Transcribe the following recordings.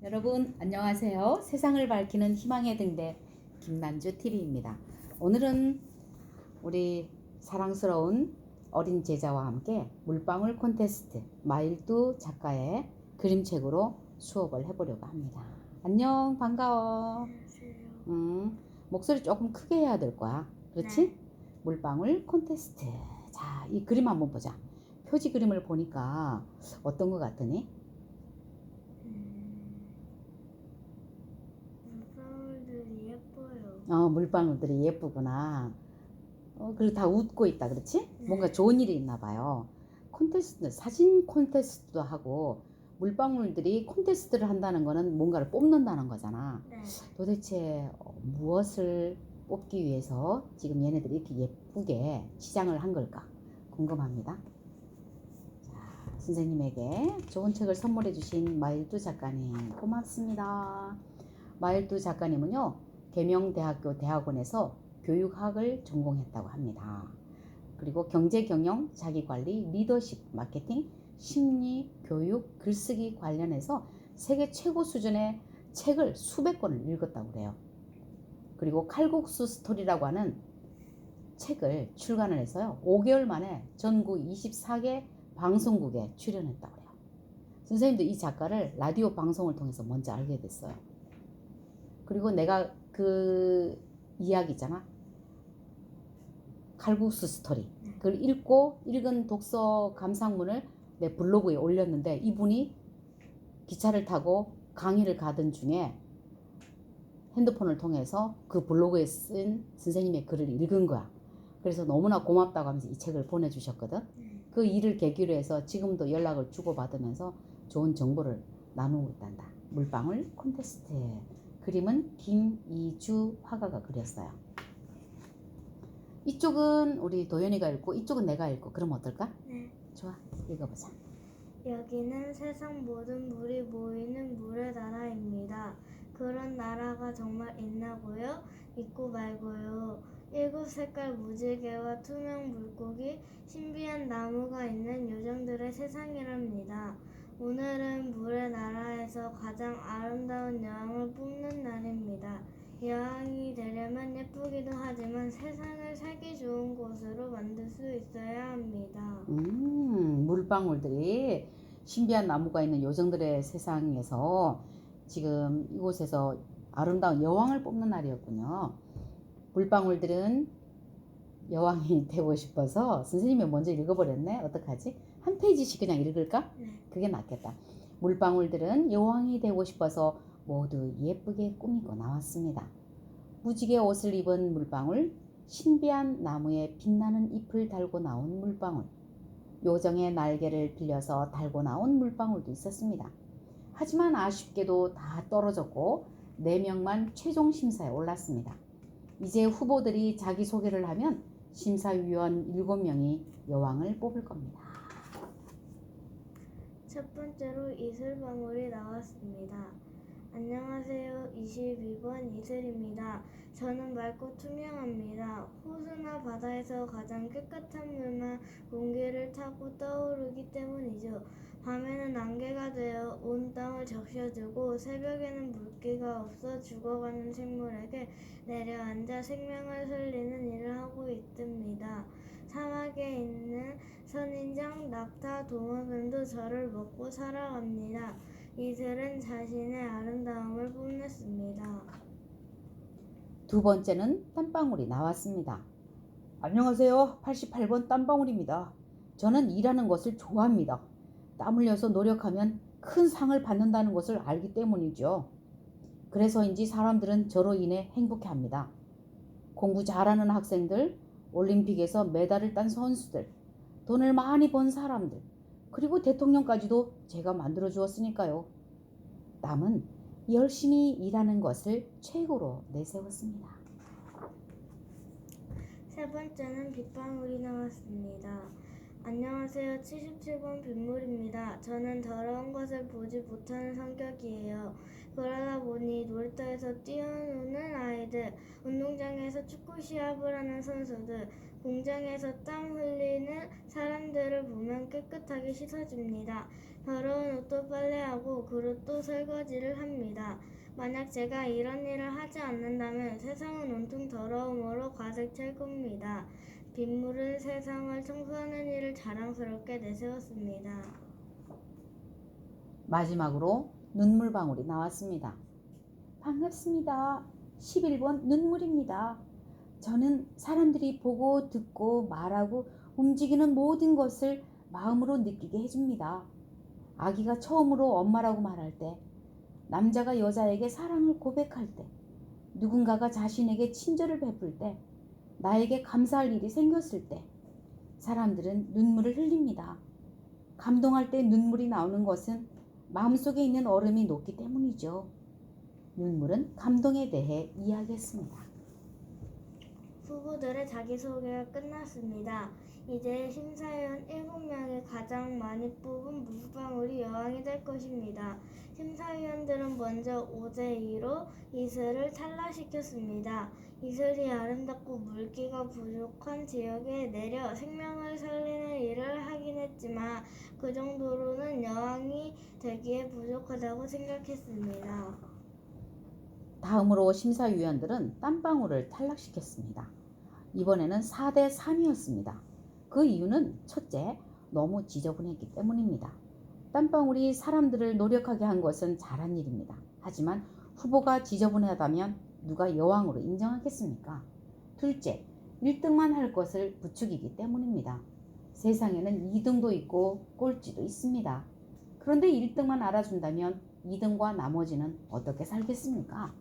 여러분 안녕하세요. 세상을 밝히는 희망의 등대 김만주 TV입니다. 오늘은 우리 사랑스러운 어린 제자와 함께 물방울 콘테스트 마일두 작가의 그림책으로 수업을 해보려고 합니다. 안녕, 반가워. 안녕하세요. 목소리 조금 크게 해야 될 거야. 그렇지? 네. 물방울 콘테스트. 자, 이 그림 한번 보자. 표지 그림을 보니까 어떤 것 같으니? 물방울들이 예뻐요. 물방울들이 예쁘구나. 그리고 다 웃고 있다, 그렇지? 네. 뭔가 좋은 일이 있나 봐요. 콘테스트, 사진 콘테스트도 하고 물방울들이 콘테스트를 한다는 거는 뭔가를 뽑는다는 거잖아. 네. 도대체 무엇을 뽑기 위해서 지금 얘네들이 이렇게 예쁘게 치장을 한 걸까 궁금합니다. 자, 선생님에게 좋은 책을 선물해 주신 마일두 작가님 고맙습니다. 마일두 작가님은요, 계명대학교 대학원에서 교육학을 전공했다고 합니다. 그리고 경제, 경영, 자기관리, 리더십, 마케팅, 심리, 교육, 글쓰기 관련해서 세계 최고 수준의 책을 수백 권을 읽었다고 그래요. 그리고 칼국수 스토리라고 하는 책을 출간을 해서요, 5개월 만에 전국 24개 방송국에 출연했다고 해요. 선생님도 이 작가를 라디오 방송을 통해서 먼저 알게 됐어요. 그리고 내가 그 이야기 있잖아, 칼국수 스토리, 그걸 읽은 독서 감상문을 내 블로그에 올렸는데, 이분이 기차를 타고 강의를 가던 중에 핸드폰을 통해서 그 블로그에 쓴 선생님의 글을 읽은 거야. 그래서 너무나 고맙다고 하면서 이 책을 보내주셨거든. 그 일을 계기로 해서 지금도 연락을 주고받으면서 좋은 정보를 나누고 있단다. 물방울 콘테스트. 그림은 김이주 화가가 그렸어요. 이쪽은 우리 도연이가 읽고 이쪽은 내가 읽고, 그럼 어떨까? 네. 좋아, 읽어보자. 여기는 세상 모든 물이 모이는 물의 나라입니다. 그런 나라가 정말 있나고요? 있고 말고요. 7색깔 무지개와 투명 물고기, 신비한 나무가 있는 요정들의 세상이랍니다. 오늘은 물의 나라에서 가장 아름다운 여왕을 뽑는 날입니다. 여왕이 되려면 예쁘기도 하지만 세상을 살기 좋은 곳으로 만들 수 있어야 합니다. 물방울들이 신비한 나무가 있는 요정들의 세상에서 지금 이곳에서 아름다운 여왕을 뽑는 날이었군요. 물방울들은 여왕이 되고 싶어서 선생님이 먼저 읽어버렸네. 어떡하지? 한 페이지씩 그냥 읽을까? 그게 낫겠다. 물방울들은 여왕이 되고 싶어서 모두 예쁘게 꾸미고 나왔습니다. 무지개 옷을 입은 물방울, 신비한 나무에 빛나는 잎을 달고 나온 물방울, 요정의 날개를 빌려서 달고 나온 물방울도 있었습니다. 하지만 아쉽게도 다 떨어졌고 4명만 최종 심사에 올랐습니다. 이제 후보들이 자기소개를 하면 심사위원 7명이 여왕을 뽑을 겁니다. 첫 번째로 이슬방울이 나왔습니다. 안녕하세요. 22번 이슬입니다. 저는 맑고 투명합니다. 호수나 바다에서 가장 깨끗한 물만 공기를 타고 떠오르기 때문이죠. 밤에는 안개가 되어 온 땅을 적셔주고 새벽에는 물기가 없어 죽어가는 생물에게 내려앉아 생명을 살리는 일을 하고 있습니다. 사막에 있는 선인장, 낙타, 도마뱀도 저를 먹고 살아갑니다. 이슬은 자신의 아름다움을 뽐냈습니다. 두 번째는 땀방울이 나왔습니다. 안녕하세요. 88번 땀방울입니다. 저는 일하는 것을 좋아합니다. 땀 흘려서 노력하면 큰 상을 받는다는 것을 알기 때문이죠. 그래서인지 사람들은 저로 인해 행복해합니다. 공부 잘하는 학생들, 올림픽에서 메달을 딴 선수들, 돈을 많이 번 사람들, 그리고 대통령까지도 제가 만들어 주었으니까요. 땀은 열심히 일하는 것을 최고로 내세웠습니다. 세 번째는 빗방울이 나왔습니다. 안녕하세요. 77번 빗물입니다. 저는 더러운 것을 보지 못하는 성격이에요. 그러다 보니 놀이터에서 뛰어노는 아이들, 운동장에서 축구 시합을 하는 선수들, 공장에서 땀 흘리는 사람들을 보면 깨끗하게 씻어줍니다. 더러운 옷도 빨래하고 그릇도 설거지를 합니다. 만약 제가 이런 일을 하지 않는다면 세상은 온통 더러움으로 가득 찰 겁니다. 빗물은 세상을 청소하는 일을 자랑스럽게 내세웠습니다. 마지막으로 눈물방울이 나왔습니다. 반갑습니다. 11번 눈물입니다. 저는 사람들이 보고 듣고 말하고 움직이는 모든 것을 마음으로 느끼게 해줍니다. 아기가 처음으로 엄마라고 말할 때, 남자가 여자에게 사랑을 고백할 때, 누군가가 자신에게 친절을 베풀 때, 나에게 감사할 일이 생겼을 때 사람들은 눈물을 흘립니다. 감동할 때 눈물이 나오는 것은 마음속에 있는 얼음이 녹기 때문이죠. 눈물은 감동에 대해 이야기했습니다. 후보들의 자기소개가 끝났습니다. 이제 심사위원 7명이 가장 많이 뽑은 물방울이 여왕이 될 것입니다. 심사위원들은 먼저 5대2로 이슬을 탈락시켰습니다. 이슬이 아름답고 물기가 부족한 지역에 내려 생명을 살리는 일을 하긴 했지만 그 정도로는 여왕이 되기에 부족하다고 생각했습니다. 다음으로 심사위원들은 땀방울을 탈락시켰습니다. 이번에는 4대3이었습니다. 그 이유는 첫째, 너무 지저분했기 때문입니다. 땀방울이 사람들을 노력하게 한 것은 잘한 일입니다. 하지만 후보가 지저분하다면 누가 여왕으로 인정하겠습니까? 둘째, 1등만 할 것을 부추기기 때문입니다. 세상에는 2등도 있고 꼴찌도 있습니다. 그런데 1등만 알아준다면 2등과 나머지는 어떻게 살겠습니까?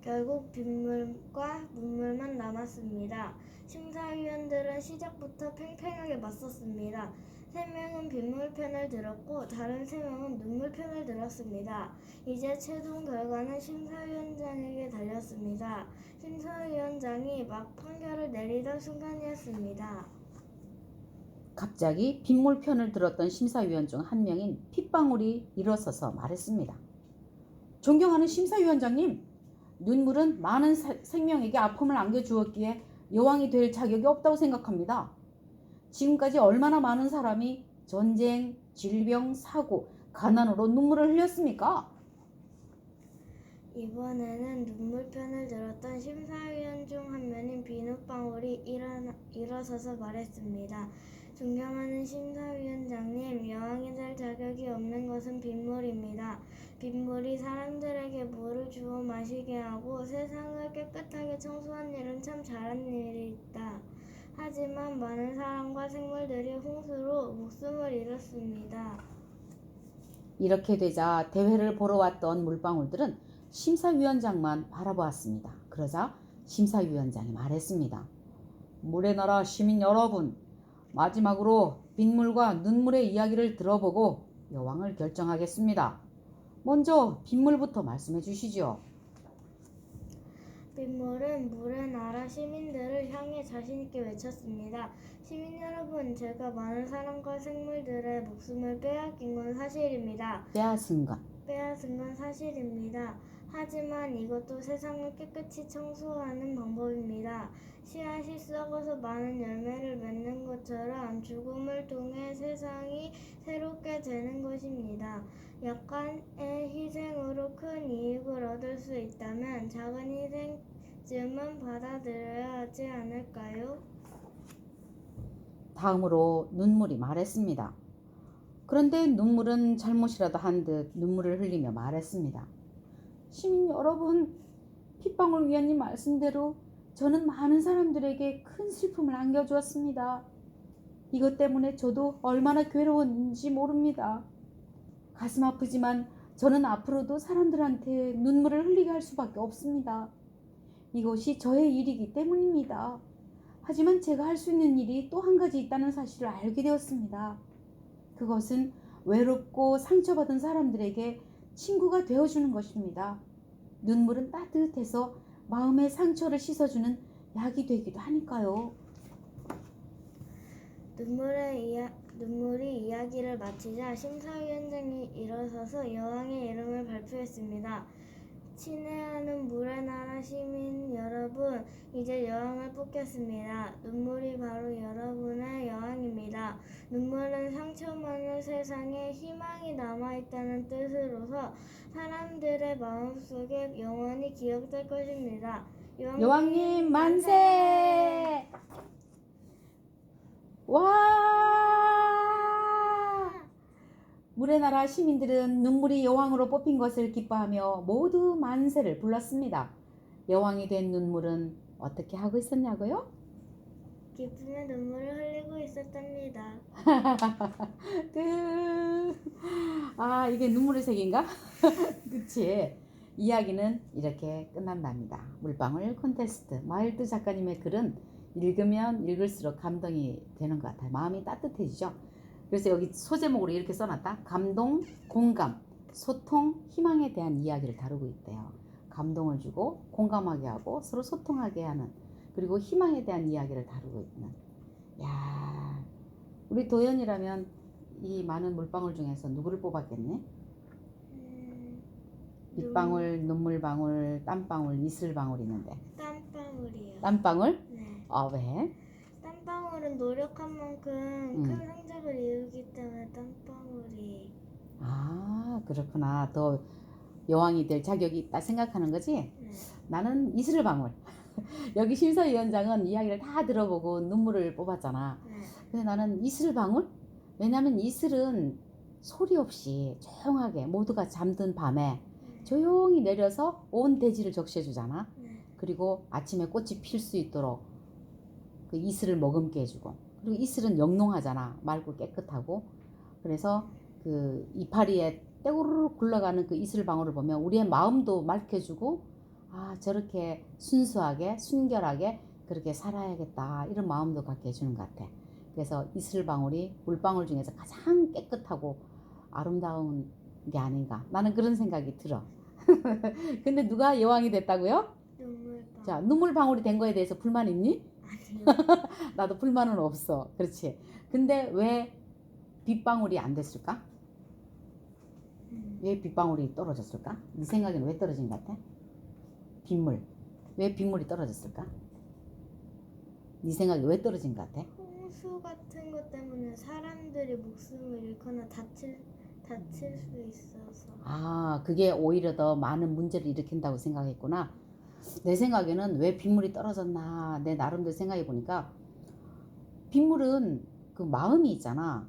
결국 빗물과 눈물만 남았습니다. 심사위원들은 시작부터 팽팽하게 맞섰습니다. 3명은 빗물 편을 들었고 다른 3명은 눈물 편을 들었습니다. 이제 최종 결과는 심사위원장에게 달렸습니다. 심사위원장이 막 판결을 내리던 순간이었습니다. 갑자기 빗물 편을 들었던 심사위원 중 한 명인 핏방울이 일어서서 말했습니다. 존경하는 심사위원장님, 눈물은 많은 생명에게 아픔을 안겨주었기에 여왕이 될 자격이 없다고 생각합니다. 지금까지 얼마나 많은 사람이 전쟁, 질병, 사고, 가난으로 눈물을 흘렸습니까? 이번에는 눈물편을 들었던 심사위원 중 한 명인 비눗방울이 일어서서 말했습니다. 존경하는 심사위원장님, 여왕이 될 자격이 없는 것은 빗물입니다. 빗물이 사람들에게 물을 주워 마시게 하고 세상을 깨끗하게 청소한 일은 참 잘한 일이다. 하지만 많은 사람과 생물들이 홍수로 목숨을 잃었습니다. 이렇게 되자 대회를 보러 왔던 물방울들은 심사위원장만 바라보았습니다. 그러자 심사위원장이 말했습니다. 물의 나라 시민 여러분, 마지막으로 빗물과 눈물의 이야기를 들어보고 여왕을 결정하겠습니다. 먼저 빗물부터 말씀해 주시죠. 빗물은 물의 나라 시민들을 향해 자신있게 외쳤습니다. 시민 여러분, 제가 많은 사람과 생물들의 목숨을 빼앗긴 건 사실입니다. 빼앗은 것. 빼앗은 건 사실입니다. 하지만 이것도 세상을 깨끗이 청소하는 방법입니다. 씨앗이 썩어서 많은 열매를 맺는 것처럼 죽음을 통해 세상이 새롭게 되는 것입니다. 약간의 희생으로 큰 이익을 얻을 수 있다면 작은 희생쯤은 받아들여야 하지 않을까요? 다음으로 눈물이 말했습니다. 그런데 눈물은 잘못이라도 한 듯 눈물을 흘리며 말했습니다. 시민 여러분, 핏방울 위원님 말씀대로 저는 많은 사람들에게 큰 슬픔을 안겨주었습니다. 이것 때문에 저도 얼마나 괴로웠는지 모릅니다. 가슴 아프지만 저는 앞으로도 사람들한테 눈물을 흘리게 할 수밖에 없습니다. 이것이 저의 일이기 때문입니다. 하지만 제가 할 수 있는 일이 또 한 가지 있다는 사실을 알게 되었습니다. 그것은 외롭고 상처받은 사람들에게 친구가 되어주는 것입니다. 눈물은 따뜻해서 마음의 상처를 씻어주는 약이 되기도 하니까요. 눈물이 이야기를 마치자 심사위원장이 일어서서 여왕의 이름을 발표했습니다. 친애하는 물의 나라 시민 여러분, 이제 여왕을 뽑겠습니다. 눈물이 바로 여러분의 여왕입니다. 눈물은 상처 많은 세상에 희망이 남아있다는 뜻으로서 사람들의 마음속에 영원히 기억될 것입니다. 여왕님 만세! 와! 물의 나라 시민들은 눈물이 여왕으로 뽑힌 것을 기뻐하며 모두 만세를 불렀습니다. 여왕이 된 눈물은 어떻게 하고 있었냐고요? 기쁨의 눈물을 흘리고 있었답니다. 이게 눈물의 색인가? 그치? 이야기는 이렇게 끝난답니다. 물방울 콘테스트. 마일드 작가님의 글은 읽으면 읽을수록 감동이 되는 것 같아요. 마음이 따뜻해지죠. 그래서 여기 소제목으로 이렇게 써놨다. 감동, 공감, 소통, 희망에 대한 이야기를 다루고 있대요. 감동을 주고 공감하게 하고 서로 소통하게 하는, 그리고 희망에 대한 이야기를 다루고 있는. 야, 우리 도연이라면 이 많은 물방울 중에서 누구를 뽑았겠니? 빗방울, 눈물방울, 땀방울, 이슬방울 있는데. 땀방울이요. 땀방울? 네. 왜? 땀방울은 노력한 만큼 큰 성적을 이루기 때문에 땀방울이. 그렇구나. 더 여왕이 될 자격이 있다 생각하는 거지? 네. 나는 이슬방울. 여기 심사위원장은 이야기를 다 들어보고 눈물을 뽑았잖아. 네. 근데 나는 이슬방울? 왜냐면 이슬은 소리 없이 조용하게 모두가 잠든 밤에 조용히 내려서 온 대지를 적셔주잖아. 네. 그리고 아침에 꽃이 필 수 있도록 그 이슬을 머금게 해주고, 그리고 이슬은 영롱하잖아. 맑고 깨끗하고. 그래서 그 이파리에 떼구르륵 굴러가는 그 이슬방울을 보면 우리의 마음도 맑혀주고, 저렇게 순수하게 순결하게 그렇게 살아야겠다, 이런 마음도 갖게 해주는 것 같아. 그래서 이슬방울이 물방울 중에서 가장 깨끗하고 아름다운 게 아닌가, 나는 그런 생각이 들어. 근데 누가 여왕이 됐다고요? 눈물방울. 자, 눈물방울이 된 거에 대해서 불만 있니? 아니요. 나도 불만은 없어. 그렇지. 근데 왜 빗방울이 안 됐을까? 왜 빗방울이 떨어졌을까? 네 생각에는 왜 떨어진 것 같아? 빗물. 왜 빗물이 떨어졌을까? 네 생각에 왜 떨어진 것 같아? 홍수 같은 것 때문에 사람들이 목숨을 잃거나 다칠 수 있어서. 그게 오히려 더 많은 문제를 일으킨다고 생각했구나. 내 생각에는 왜 빗물이 떨어졌나, 내 나름대로 생각해 보니까 빗물은 그 마음이 있잖아.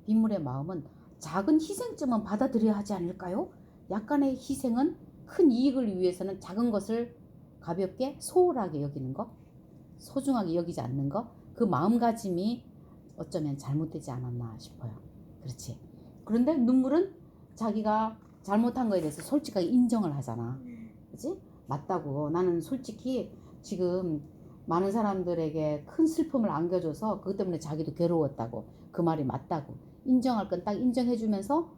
빗물의 마음은 작은 희생쯤은 받아들여야 하지 않을까요? 약간의 희생은 큰 이익을 위해서는 작은 것을 가볍게 소홀하게 여기는 거, 소중하게 여기지 않는 거, 그 마음가짐이 어쩌면 잘못되지 않았나 싶어요. 그렇지. 그런데 눈물은 자기가 잘못한 거에 대해서 솔직하게 인정을 하잖아. 그렇지? 맞다고. 나는 솔직히 지금 많은 사람들에게 큰 슬픔을 안겨줘서 그것 때문에 자기도 괴로웠다고. 그 말이 맞다고. 인정할 건 딱 인정해주면서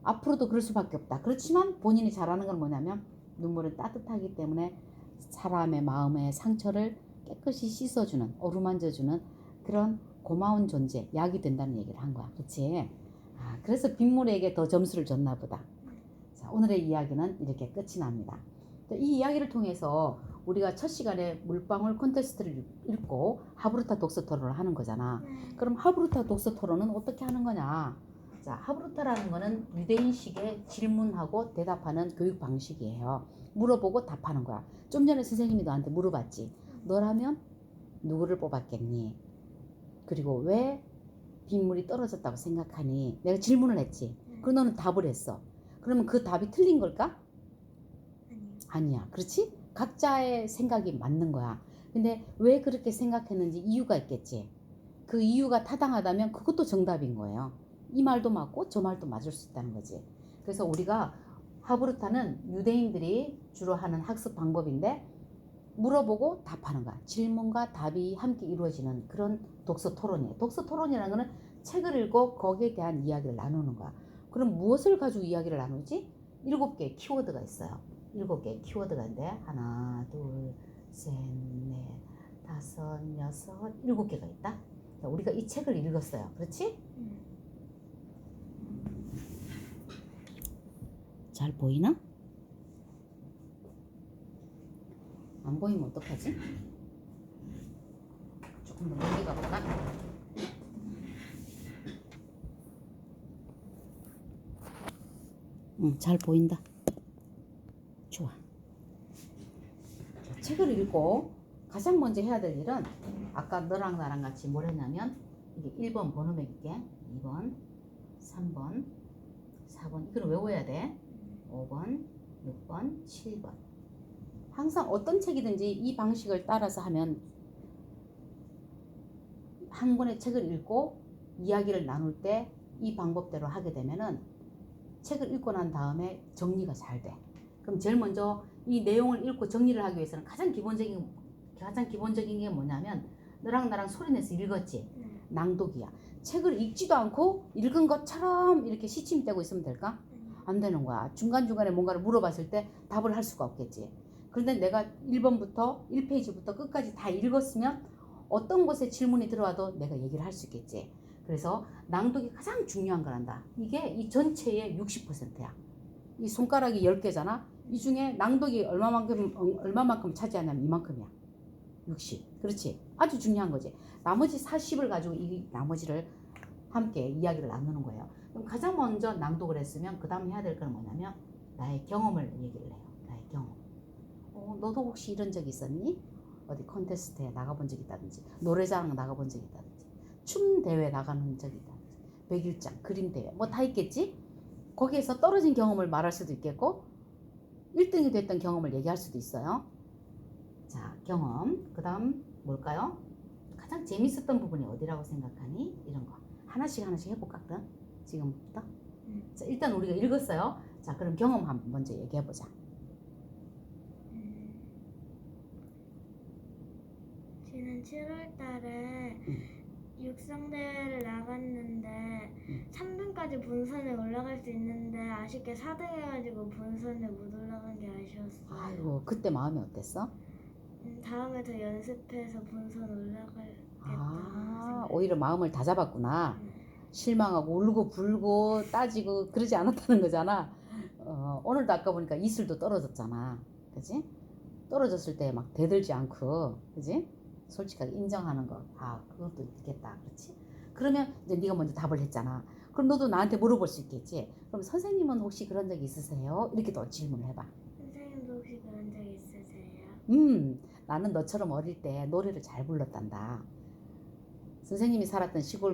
앞으로도 그럴 수밖에 없다. 그렇지만 본인이 잘하는 건 뭐냐면 눈물은 따뜻하기 때문에 사람의 마음의 상처를 깨끗이 씻어주는, 어루만져주는 그런 고마운 존재, 약이 된다는 얘기를 한 거야. 그렇지? 그래서 빗물에게 더 점수를 줬나 보다. 자, 오늘의 이야기는 이렇게 끝이 납니다. 이 이야기를 통해서 우리가 첫 시간에 물방울 콘테스트를 읽고 하브루타 독서 토론을 하는 거잖아. 그럼 하브루타 독서 토론은 어떻게 하는 거냐? 자, 하브루타라는 거는 유대인식의 질문하고 대답하는 교육 방식이에요. 물어보고 답하는 거야. 좀 전에 선생님이 너한테 물어봤지. 너라면 누구를 뽑았겠니? 그리고 왜 빗물이 떨어졌다고 생각하니? 내가 질문을 했지. 그럼 너는 답을 했어. 그러면 그 답이 틀린 걸까? 아니야. 그렇지? 각자의 생각이 맞는 거야. 근데 왜 그렇게 생각했는지 이유가 있겠지. 그 이유가 타당하다면 그것도 정답인 거예요. 이 말도 맞고 저 말도 맞을 수 있다는 거지. 그래서 우리가 하브루타는 유대인들이 주로 하는 학습 방법인데 물어보고 답하는 거야. 질문과 답이 함께 이루어지는 그런 독서 토론이에요. 독서 토론이라는 거는 책을 읽고 거기에 대한 이야기를 나누는 거야. 그럼 무엇을 가지고 이야기를 나누지? 7개의 키워드가 있어요. 7개의 키워드가 있는데 하나, 둘, 셋, 넷, 다섯, 여섯, 7개가 있다. 자, 우리가 이 책을 읽었어요. 그렇지? 잘 보이나? 안 보이면 어떡하지? 조금 더 멀리 가볼까? 응, 잘 보인다. 좋아. 자, 책을 읽고 가장 먼저 해야 될 일은 아까 너랑 나랑 같이 뭘 했냐면 이게 1번 번호 매길게. 2번, 3번, 4번 이걸 외워야 돼. 5번, 6번, 7번. 항상 어떤 책이든지 이 방식을 따라서 하면 한 권의 책을 읽고 이야기를 나눌 때 이 방법대로 하게 되면은 책을 읽고 난 다음에 정리가 잘 돼. 그럼 제일 먼저 이 내용을 읽고 정리를 하기 위해서는 가장 기본적인 게 뭐냐면 너랑 나랑 소리내서 읽었지. 낭독이야. 책을 읽지도 않고 읽은 것처럼 이렇게 시침 떼고 있으면 될까? 안 되는 거야. 중간중간에 뭔가를 물어봤을 때 답을 할 수가 없겠지. 그런데 내가 1번부터 1페이지부터 끝까지 다 읽었으면 어떤 곳에 질문이 들어와도 내가 얘기를 할 수 있겠지. 그래서 낭독이 가장 중요한 거란다. 이게 이 전체의 60%야. 이 손가락이 10개잖아. 이 중에 낭독이 얼마만큼 차지하냐면 이만큼이야. 60. 그렇지. 아주 중요한 거지. 나머지 40을 가지고 이 나머지를 함께 이야기를 나누는 거예요. 그럼 가장 먼저 낭독을 했으면 그 다음 해야 될 건 뭐냐면 나의 경험을 얘기를 해요. 나의 경험. 너도 혹시 이런 적 있었니? 어디 콘테스트에 나가본 적 있다든지 노래자랑 나가본 적 있다든지 춤 대회 나가는 적 있다든지 백일장 그림 대회 뭐 다 있겠지? 거기에서 떨어진 경험을 말할 수도 있겠고 1등이 됐던 경험을 얘기할 수도 있어요. 자, 경험. 그 다음 뭘까요? 가장 재밌었던 부분이 어디라고 생각하니? 이런 거 하나씩 해볼까? 그럼 지금부터. 자, 일단 우리가 읽었어요. 자, 그럼 경험 한번 먼저 얘기해보자. 지난 7월 달에 육상대회를 나갔는데 3등까지 본선에 올라갈 수 있는데 아쉽게 4등 해가지고 본선에 못 올라간 게 아쉬웠어요. 아이고, 그때 마음이 어땠어? 다음에 더 연습해서 본선 올라가겠다. 오히려 마음을 다 잡았구나. 실망하고 울고 불고 따지고 그러지 않았다는 거잖아. 오늘도 아까 보니까 이슬도 떨어졌잖아. 그지? 떨어졌을 때 막 대들지 않고, 그지? 솔직하게 인정하는 거. 그것도 있겠다. 그렇지? 그러면 이제 네가 먼저 답을 했잖아. 그럼 너도 나한테 물어볼 수 있겠지? 그럼 선생님은 혹시 그런 적 있으세요? 이렇게 또 질문을 해봐. 선생님도 혹시 그런 적 있으세요? 나는 너처럼 어릴 때 노래를 잘 불렀단다. 선생님이 살았던 시골